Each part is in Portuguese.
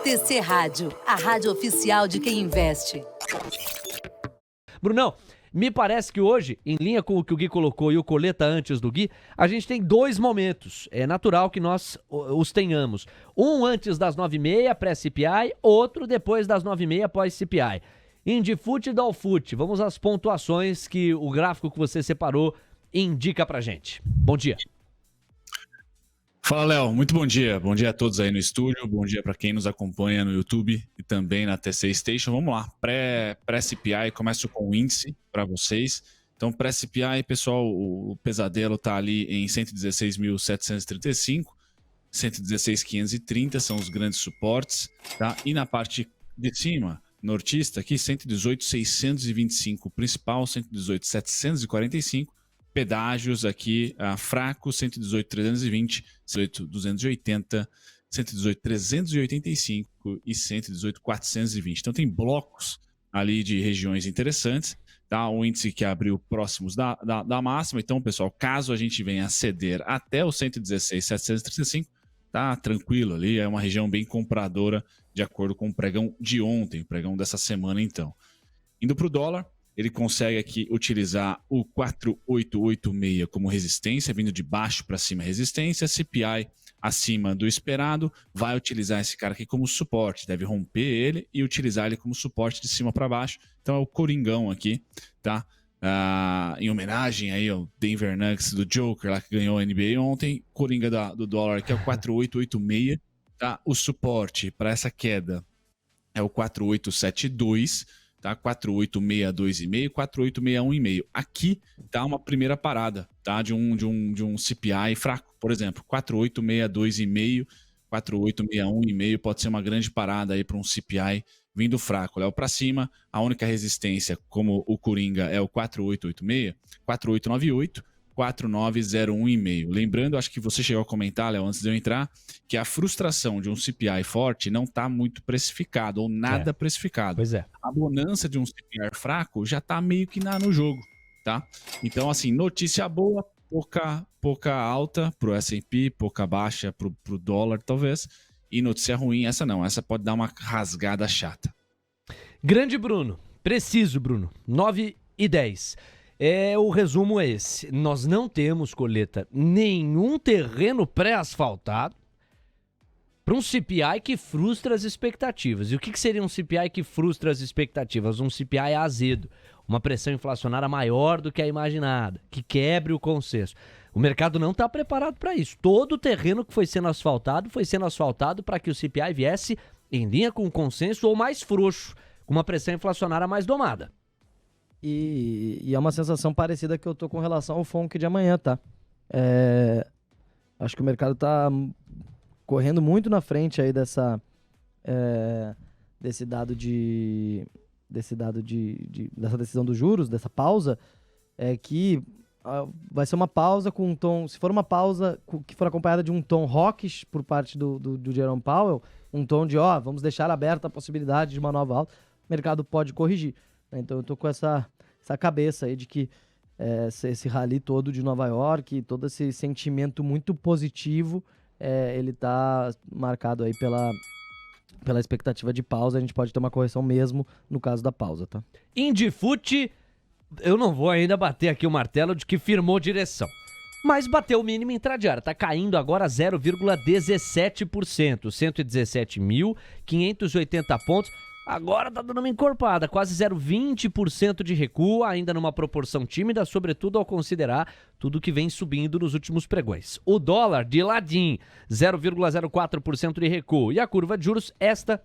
TC Rádio, a rádio oficial de quem investe. Brunão, me parece que hoje, em linha com o que o Gui colocou e o Coleta antes do Gui, a gente tem dois momentos. É natural que nós os tenhamos. Um antes das 9h30, pré-CPI, outro depois das 9h30, pós-CPI. Indifute e Dalfute, vamos às pontuações que o gráfico que você separou indica pra gente. Bom dia. Fala, Léo. Muito bom dia. Bom dia a todos aí no estúdio. Bom dia para quem nos acompanha no YouTube e também na TC Station. Vamos lá. Pré-CPI, começo com o índice para vocês. Então, pré-CPI, pessoal, o pesadelo está ali em 116.735, 116.530 são os grandes suportes, tá? E na parte de cima, nortista, aqui 118.625 principal, 118.745. Pedágios aqui, fraco, 118.320, 118.280, 118.385 e 118.420. Então tem blocos ali de regiões interessantes, tá? O índice que abriu próximos da máxima. Então, pessoal, caso a gente venha a ceder até o 116.735, tá tranquilo ali, é uma região bem compradora, de acordo com o pregão de ontem, o pregão dessa semana, então. Indo para o dólar, ele consegue aqui utilizar o 4,886 como resistência, vindo de baixo para cima resistência, CPI acima do esperado, vai utilizar esse cara aqui como suporte, deve romper ele e utilizar ele como suporte de cima para baixo. Então é o Coringão aqui, tá? Em homenagem aí ao Denver Nuggets do Joker, lá que ganhou a NBA ontem, Coringa do dólar aqui é o 4,886, tá? O suporte para essa queda é o 4,872, tá? 4,862,5, 4,861,5. Aqui tá uma primeira parada, tá? De um CPI fraco, por exemplo, 4,862,5, 4,861,5 pode ser uma grande parada aí para um CPI vindo fraco. Léo para cima, a única resistência, como o Coringa, é o 4,886, 4,898, 4,901,5. Lembrando, acho que você chegou a comentar, Léo, antes de eu entrar, que a frustração de um CPI forte não está muito precificado, ou nada precificado. Pois é. A bonança de um CPI fraco já está meio que no jogo, tá? Então, assim, notícia boa, pouca alta pro S&P, pouca baixa pro dólar, talvez. E notícia ruim, essa não. Essa pode dar uma rasgada chata. Grande Bruno. Preciso, Bruno. 9h10. O resumo é esse. Nós não temos, Coleta, nenhum terreno pré-asfaltado para um CPI que frustra as expectativas. E o que seria um CPI que frustra as expectativas? Um CPI azedo. Uma pressão inflacionária maior do que a imaginada, que quebre o consenso. O mercado não está preparado para isso. Todo o terreno que foi sendo asfaltado para que o CPI viesse em linha com o consenso ou mais frouxo, com uma pressão inflacionária mais domada. E é uma sensação parecida que eu tô com relação ao FONC de amanhã, tá? Acho que o mercado tá correndo muito na frente aí dessa decisão dos juros, dessa pausa, que vai ser uma pausa com um tom, se for uma pausa que for acompanhada de um tom hawkish por parte do Jerome Powell, um tom de, vamos deixar aberta a possibilidade de uma nova alta, o mercado pode corrigir. Então eu tô com essa cabeça aí de que esse rally todo de Nova York, todo esse sentimento muito positivo, ele tá marcado aí pela expectativa de pausa. A gente pode ter uma correção mesmo no caso da pausa, tá? Indifute, eu não vou ainda bater aqui o martelo de que firmou direção. Mas bateu o mínimo intradiário, tá caindo agora 0,17%, 117.580 pontos. Agora tá dando uma encorpada, quase 0,20% de recuo, ainda numa proporção tímida, sobretudo ao considerar tudo que vem subindo nos últimos pregões. O dólar de ladinho, 0,04% de recuo. E a curva de juros, esta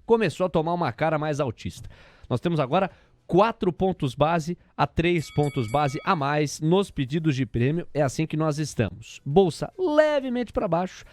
começou a tomar uma cara mais altista. Nós temos agora 4 pontos base a 3 pontos base a mais nos pedidos de prêmio. É assim que nós estamos. Bolsa levemente para baixo,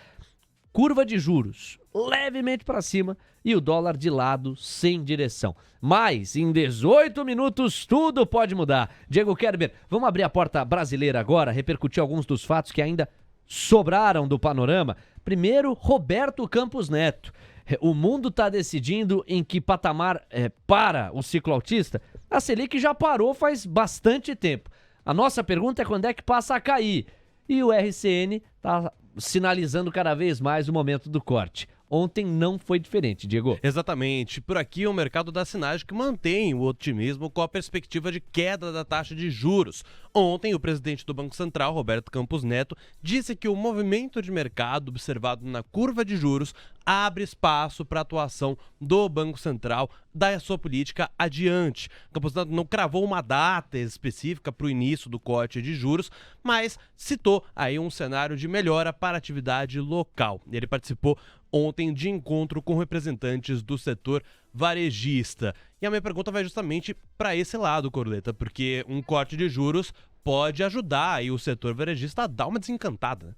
curva de juros levemente para cima e o dólar de lado sem direção. Mas em 18 minutos tudo pode mudar. Diego Kerber, vamos abrir a porta brasileira agora, repercutir alguns dos fatos que ainda sobraram do panorama. Primeiro, Roberto Campos Neto. O mundo está decidindo em que patamar para o ciclo altista. A Selic já parou faz bastante tempo. A nossa pergunta é quando é que passa a cair. E o RCN está sinalizando cada vez mais o momento do corte. Ontem não foi diferente, Diego. Exatamente. Por aqui o mercado dá sinais de que mantém o otimismo com a perspectiva de queda da taxa de juros. Ontem, o presidente do Banco Central, Roberto Campos Neto, disse que o movimento de mercado observado na curva de juros abre espaço para a atuação do Banco Central da sua política adiante. Campos Neto não cravou uma data específica para o início do corte de juros, mas citou aí um cenário de melhora para a atividade local. Ele participou ontem de encontro com representantes do setor varejista. E a minha pergunta vai justamente para esse lado, Corleta, porque um corte de juros pode ajudar aí o setor varejista a dar uma desencantada,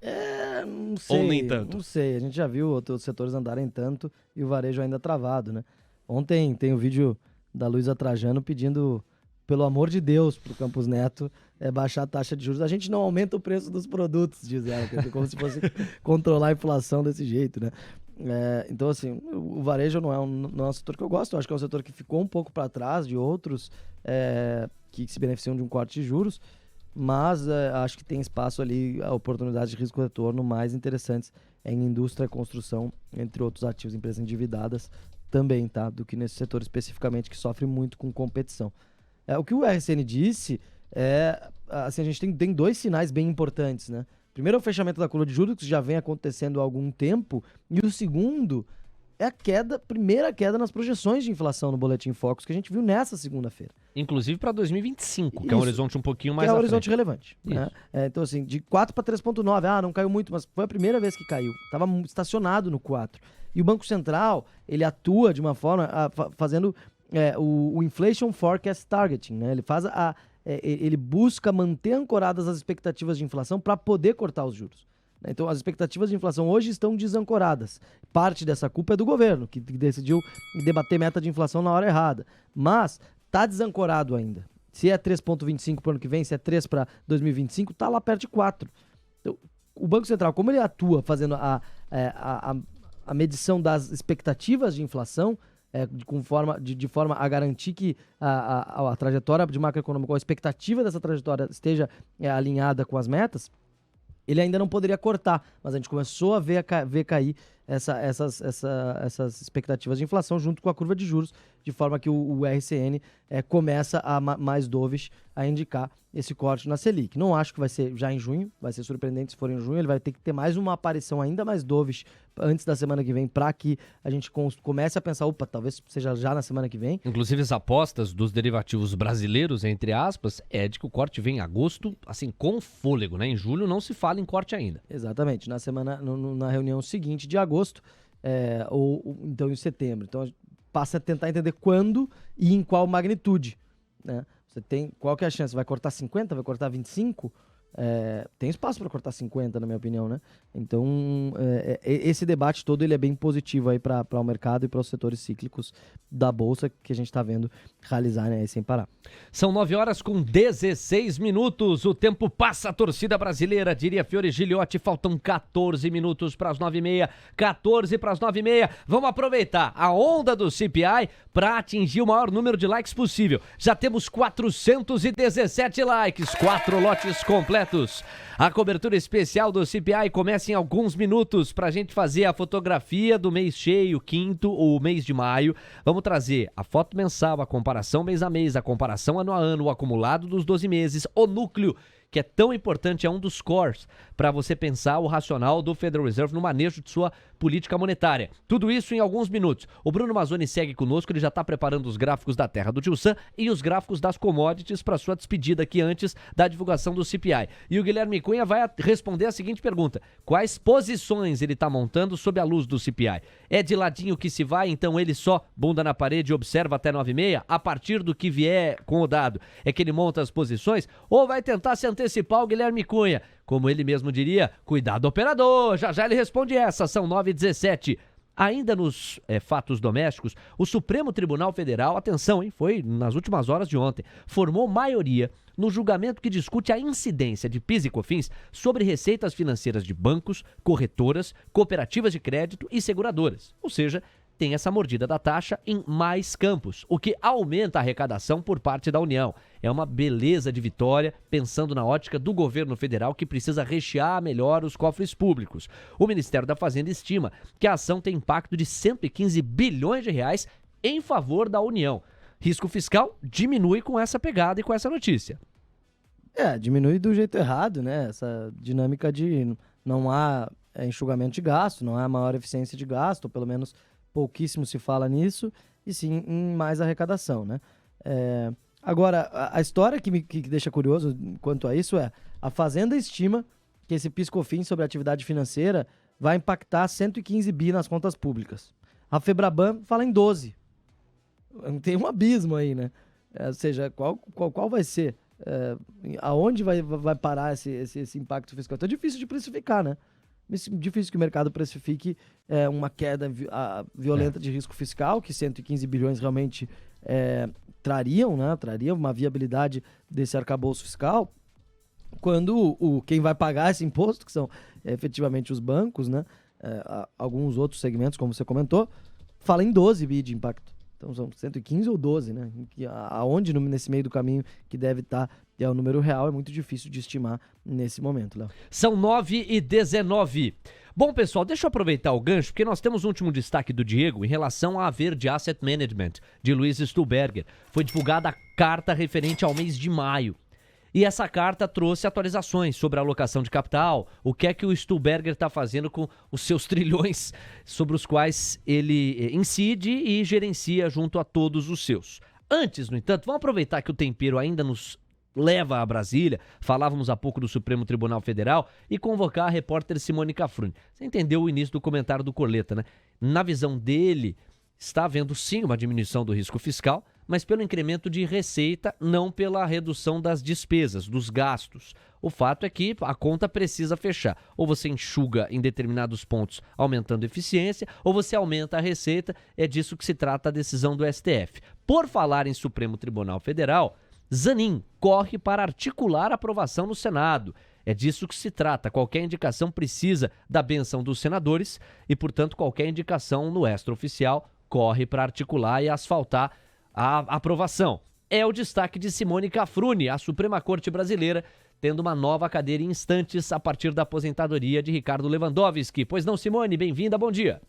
né? Não sei. Ou nem tanto? Não sei, a gente já viu outros setores andarem tanto e o varejo ainda travado, né? Ontem tem o vídeo da Luísa Trajano pedindo, pelo amor de Deus, pro Campos Neto baixar a taxa de juros. A gente não aumenta o preço dos produtos, diz ela, como se fosse controlar a inflação desse jeito, né? Então, assim, o varejo não é um setor que eu gosto, eu acho que é um setor que ficou um pouco para trás de outros que se beneficiam de um corte de juros, mas acho que tem espaço ali, a oportunidade de risco-retorno mais interessantes em indústria e construção, entre outros ativos, empresas endividadas também, tá? Do que nesse setor especificamente que sofre muito com competição. O que o RCN disse assim, a gente tem dois sinais bem importantes, né? Primeiro é o fechamento da curva de juros, que já vem acontecendo há algum tempo, e o segundo é a primeira queda nas projeções de inflação no Boletim Focus que a gente viu nessa segunda-feira. Inclusive para 2025, que é um horizonte um pouquinho mais é um à horizonte frente. relevante. Né? Então, assim, de 4 para 3,9. Não caiu muito, mas foi a primeira vez que caiu. Estava estacionado no 4. E o Banco Central, ele atua de uma forma fazendo o Inflation Forecast Targeting. Né? Ele faz ele busca manter ancoradas as expectativas de inflação para poder cortar os juros. Então, as expectativas de inflação hoje estão desancoradas. Parte dessa culpa é do governo, que decidiu debater meta de inflação na hora errada. Mas está desancorado ainda. Se é 3,25 para o ano que vem, se é 3 para 2025, está lá perto de 4. Então, o Banco Central, como ele atua fazendo a medição das expectativas de inflação, de forma a garantir que a trajetória de macroeconômica, a expectativa dessa trajetória esteja alinhada com as metas, ele ainda não poderia cortar, mas a gente começou a ver cair essas expectativas de inflação junto com a curva de juros, de forma que o RCN começa mais dovish a indicar esse corte na Selic. Não acho que vai ser já em junho, vai ser surpreendente se for em junho, ele vai ter que ter mais uma aparição ainda mais dovish antes da semana que vem, para que a gente comece a pensar, talvez seja já na semana que vem. Inclusive as apostas dos derivativos brasileiros, entre aspas, é de que o corte vem em agosto, assim, com fôlego, né? Em julho não se fala em corte ainda. Exatamente, na reunião seguinte de agosto, ou então em setembro. Então a gente passa a tentar entender quando e em qual magnitude, né? Qual que é a chance? Vai cortar 50? Vai cortar 25? Tem espaço para cortar 50, na minha opinião, né? Então, esse debate todo ele é bem positivo aí para o mercado e para os setores cíclicos da Bolsa que a gente está vendo realizar, né, sem parar. São 9h16. O tempo passa, a torcida brasileira, diria Fiore Gigliotti. Faltam 14 minutos para as 9h30. 14 para as 9h30. Vamos aproveitar a onda do CPI para atingir o maior número de likes possível. Já temos 417 likes, 4 lotes completos. A cobertura especial do CPI começa em alguns minutos para a gente fazer a fotografia do mês cheio, quinto ou mês de maio. Vamos trazer a foto mensal, a comparação mês a mês, a comparação ano a ano, o acumulado dos 12 meses, o núcleo, que é tão importante, é um dos cores para você pensar o racional do Federal Reserve no manejo de sua política monetária. Tudo isso em alguns minutos. O Bruno Mazzoni segue conosco, ele já está preparando os gráficos da terra do Tio Sam e os gráficos das commodities para sua despedida aqui antes da divulgação do CPI. E o Guilherme Cunha vai responder a seguinte pergunta: quais posições ele está montando sob a luz do CPI? É de ladinho que se vai, então ele só bunda na parede e observa até 9h30? A partir do que vier com o dado é que ele monta as posições? Ou vai tentar se antecipar o Guilherme Cunha? Como ele mesmo diria, cuidado operador, já ele responde essa, são 9h17. Ainda nos fatos domésticos, o Supremo Tribunal Federal, atenção, hein, foi nas últimas horas de ontem, formou maioria no julgamento que discute a incidência de PIS e COFINS sobre receitas financeiras de bancos, corretoras, cooperativas de crédito e seguradoras. Ou seja, tem essa mordida da taxa em mais campos, o que aumenta a arrecadação por parte da União. É uma beleza de vitória, pensando na ótica do governo federal que precisa rechear melhor os cofres públicos. O Ministério da Fazenda estima que a ação tem impacto de 115 bilhões de reais em favor da União. Risco fiscal diminui com essa pegada e com essa notícia. Diminui do jeito errado, né? Essa dinâmica de não há enxugamento de gasto, não há maior eficiência de gasto, ou pelo menos pouquíssimo se fala nisso, e sim em mais arrecadação, né? Agora, a história que deixa curioso quanto a isso a Fazenda estima que esse PIS/COFINS sobre a atividade financeira vai impactar 115 bi nas contas públicas. A Febraban fala em 12. Tem um abismo aí, né? Ou seja, qual vai ser? Aonde vai parar esse impacto fiscal? Então é difícil de precificar, né? Difícil que o mercado precifique uma queda violenta de risco fiscal, que 115 bilhões realmente trariam, né? Trariam uma viabilidade desse arcabouço fiscal, quando quem vai pagar esse imposto, que são efetivamente os bancos, né? Alguns outros segmentos, como você comentou, fala em 12 bi de impacto. Então são 115 ou 12, né? Aonde nesse meio do caminho que deve estar o número real é muito difícil de estimar nesse momento, Léo. São 9h19. Bom, pessoal, deixa eu aproveitar o gancho, porque nós temos um último destaque do Diego em relação à Verde Asset Management, de Luiz Stuhlberger. Foi divulgada a carta referente ao mês de maio. E essa carta trouxe atualizações sobre a alocação de capital, o que é que o Stuhlberger está fazendo com os seus trilhões sobre os quais ele incide e gerencia junto a todos os seus. Antes, no entanto, vamos aproveitar que o tempero ainda nos leva a Brasília, falávamos há pouco do Supremo Tribunal Federal, e convocar a repórter Simone Cafrune. Você entendeu o início do comentário do Corleta, né? Na visão dele, está havendo sim uma diminuição do risco fiscal, mas pelo incremento de receita, não pela redução das despesas, dos gastos. O fato é que a conta precisa fechar. Ou você enxuga em determinados pontos, aumentando a eficiência, ou você aumenta a receita. É disso que se trata a decisão do STF. Por falar em Supremo Tribunal Federal, Zanin corre para articular a aprovação no Senado. É disso que se trata. Qualquer indicação precisa da bênção dos senadores e, portanto, qualquer indicação no extraoficial corre para articular e asfaltar a aprovação. É o destaque de Simone Cafrune, a Suprema Corte Brasileira, tendo uma nova cadeira em instantes a partir da aposentadoria de Ricardo Lewandowski. Pois não, Simone, bem-vinda, bom dia.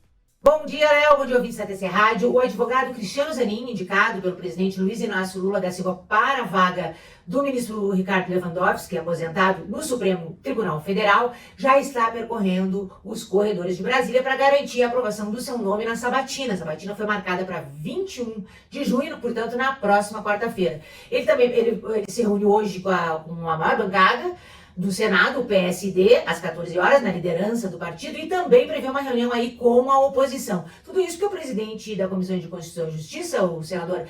Bom dia, Léo. Bom dia, ouvintes da TC Rádio. O advogado Cristiano Zanin, indicado pelo presidente Luiz Inácio Lula da Silva para a vaga do ministro Ricardo Lewandowski, aposentado no Supremo Tribunal Federal, já está percorrendo os corredores de Brasília para garantir a aprovação do seu nome na sabatina. A sabatina foi marcada para 21 de junho, portanto, na próxima quarta-feira. Ele se reuniu hoje com a maior bancada do Senado, o PSD, às 14 horas, na liderança do partido, e também prevê uma reunião aí com a oposição. Tudo isso que o presidente da Comissão de Constituição e Justiça, o senador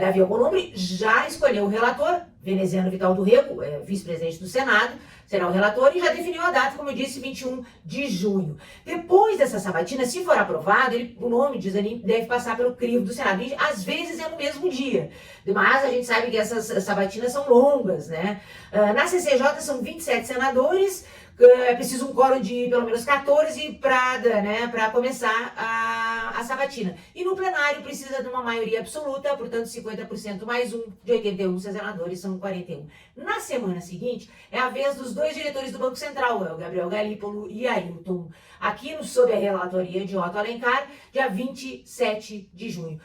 Davi Alcolumbre, já escolheu o relator, veneziano Vital do Rego, vice-presidente do Senado, será o relator, e já definiu a data, como eu disse, 21 de junho. Depois dessa sabatina, se for aprovado, o nome de Zanin deve passar pelo crivo do Senado. E, às vezes é no mesmo dia, mas a gente sabe que essas sabatinas são longas, né? Na CCJ são 27 senadores, é preciso um quórum de pelo menos 14 para começar a sabatina. E no plenário precisa de uma maioria absoluta, portanto 50% mais um, de 81 senadores, são 41. Na semana seguinte, é a vez dos dois diretores do Banco Central, o Gabriel Galípolo e Ailton, aqui sob a relatoria de Otto Alencar, dia 27 de junho.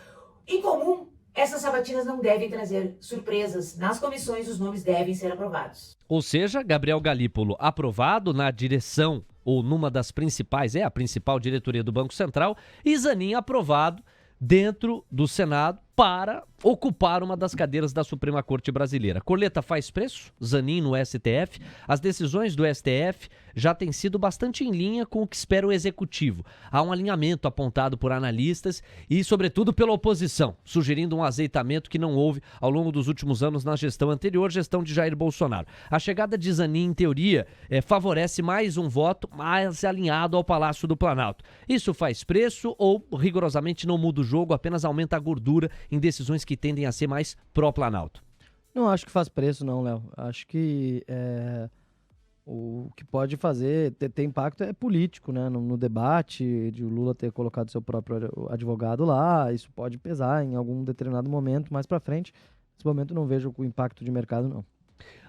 Em comum, essas sabatinas não devem trazer surpresas. Nas comissões, os nomes devem ser aprovados. Ou seja, Gabriel Galípolo aprovado na direção ou numa das principais, a principal diretoria do Banco Central, e Zanin aprovado dentro do Senado para ocupar uma das cadeiras da Suprema Corte Brasileira. Corleta faz preço, Zanin no STF. As decisões do STF já têm sido bastante em linha com o que espera o Executivo. Há um alinhamento apontado por analistas e, sobretudo, pela oposição, sugerindo um azeitamento que não houve ao longo dos últimos anos na gestão anterior, gestão de Jair Bolsonaro. A chegada de Zanin, em teoria, favorece mais um voto mais alinhado ao Palácio do Planalto. Isso faz preço ou, rigorosamente, não muda o jogo, apenas aumenta a gordura em decisões que tendem a ser mais pró-Planalto? Não acho que faz preço não, Léo. Acho que O que pode ter impacto é político, né? No debate, de o Lula ter colocado seu próprio advogado lá, isso pode pesar em algum determinado momento mais para frente. Nesse momento não vejo o impacto de mercado, não.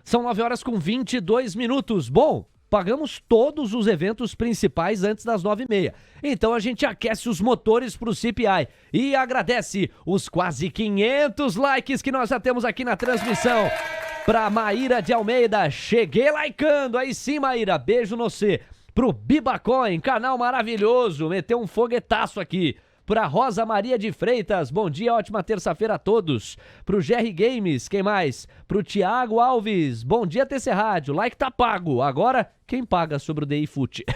São 9h22. Bom, pagamos todos os eventos principais antes das 9h30. Então a gente aquece os motores pro CPI e agradece os quase 500 likes que nós já temos aqui na transmissão. Pra Maíra de Almeida, cheguei likeando, aí sim Maíra, beijo no C. Pro Bibacoin, canal maravilhoso, meteu um foguetaço aqui. Pra Rosa Maria de Freitas, bom dia, ótima terça-feira a todos. Pro Jerry Games, quem mais? Pro Thiago Alves, bom dia TC Rádio, like tá pago, agora quem paga sobre o DI Fute?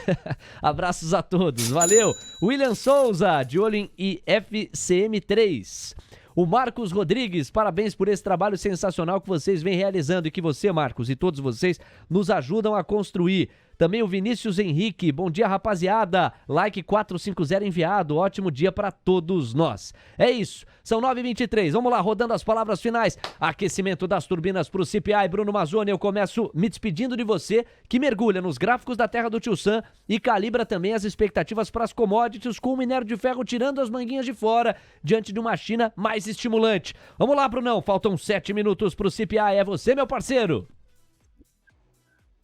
Abraços a todos, valeu. William Souza, de olho em IFCM3. O Marcos Rodrigues, parabéns por esse trabalho sensacional que vocês vêm realizando e que você, Marcos, e todos vocês nos ajudam a construir. Também o Vinícius Henrique, bom dia rapaziada, like 450 enviado, ótimo dia para todos nós. É isso, são 9h23, vamos lá, rodando as palavras finais, aquecimento das turbinas para o CPI, Bruno Mazzoni, eu começo me despedindo de você, que mergulha nos gráficos da terra do Tio Sam e calibra também as expectativas para as commodities com o minério de ferro tirando as manguinhas de fora, diante de uma China mais estimulante. Vamos lá, Brunão, faltam 7 minutos para o CPI, é você, meu parceiro.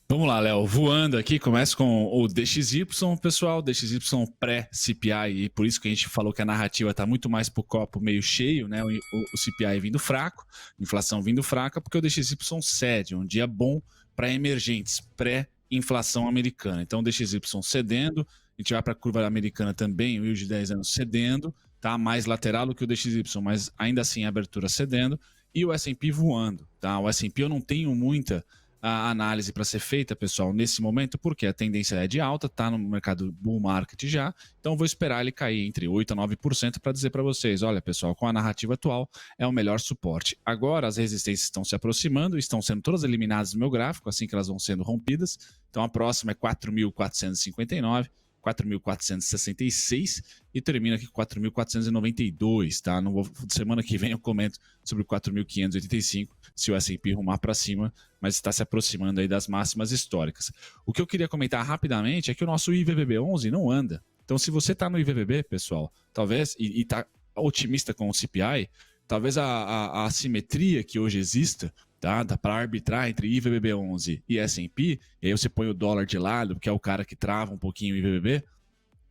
Vamos lá, Léo, voando aqui, começa com o DXY, pessoal, DXY pré-CPI, e por isso que a gente falou que a narrativa está muito mais pro copo meio cheio, né, o CPI vindo fraco, inflação vindo fraca, porque o DXY cede, um dia bom para emergentes, pré-inflação americana. Então o DXY cedendo, a gente vai para a curva americana também, o yield de 10 anos cedendo, tá, mais lateral do que o DXY, mas ainda assim a abertura cedendo, e o S&P voando, tá, o S&P eu não tenho muita a análise para ser feita, pessoal, nesse momento, porque a tendência é de alta, tá no mercado bull market já, então vou esperar ele cair entre 8% a 9% para dizer para vocês, olha, pessoal, com a narrativa atual é o melhor suporte. Agora as resistências estão se aproximando, estão sendo todas eliminadas no meu gráfico, assim que elas vão sendo rompidas, então a próxima é 4.459, 4.466 e termina aqui com 4.492, tá? Não vou, semana que vem eu comento sobre 4.585 se o S&P rumar para cima, mas está se aproximando aí das máximas históricas. O que eu queria comentar rapidamente é que o nosso IVVB11 não anda. Então se você está no IVVB, pessoal, talvez, e está otimista com o CPI, talvez a assimetria que hoje exista, tá, para arbitrar entre IVVB11 e S&P, e aí você põe o dólar de lado, que é o cara que trava um pouquinho o IVVB,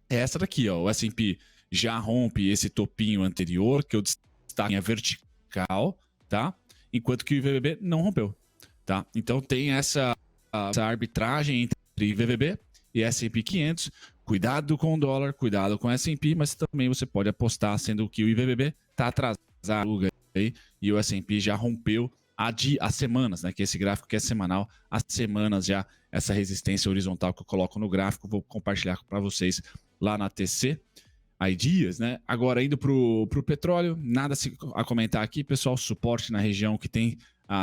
é essa daqui, ó, o S&P já rompe esse topinho anterior, que eu destaco em vertical, tá, enquanto que o IVVB não rompeu, tá, então tem essa arbitragem entre IVVB e S&P 500, cuidado com o dólar, cuidado com o S&P, mas também você pode apostar, sendo que o IVVB está atrasado aí, e o S&P já rompeu há semanas, né, que esse gráfico que é semanal, há semanas já, essa resistência horizontal que eu coloco no gráfico, vou compartilhar para vocês lá na TC Ideas, né? Agora indo pro petróleo, nada a comentar aqui, pessoal, suporte na região que tem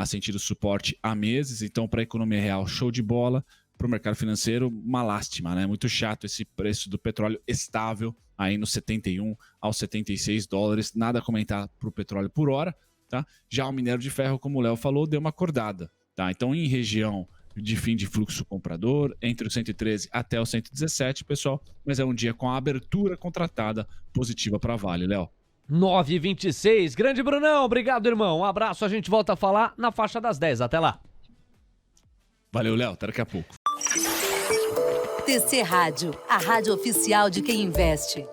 sentido suporte há meses, então para a economia real, show de bola, para o mercado financeiro, uma lástima, né? Muito chato esse preço do petróleo estável aí nos 71 aos 76 dólares, nada a comentar para o petróleo por hora. Tá? Já o minério de ferro, como o Léo falou, deu uma acordada. Tá? Então, em região de fim de fluxo comprador, entre o 113 até o 117, pessoal, mas é um dia com a abertura contratada positiva para Vale, Léo. 9h26, grande Brunão, obrigado, irmão. Um abraço, a gente volta a falar na faixa das 10. Até lá. Valeu, Léo, até daqui a pouco. TC Rádio, a rádio oficial de quem investe.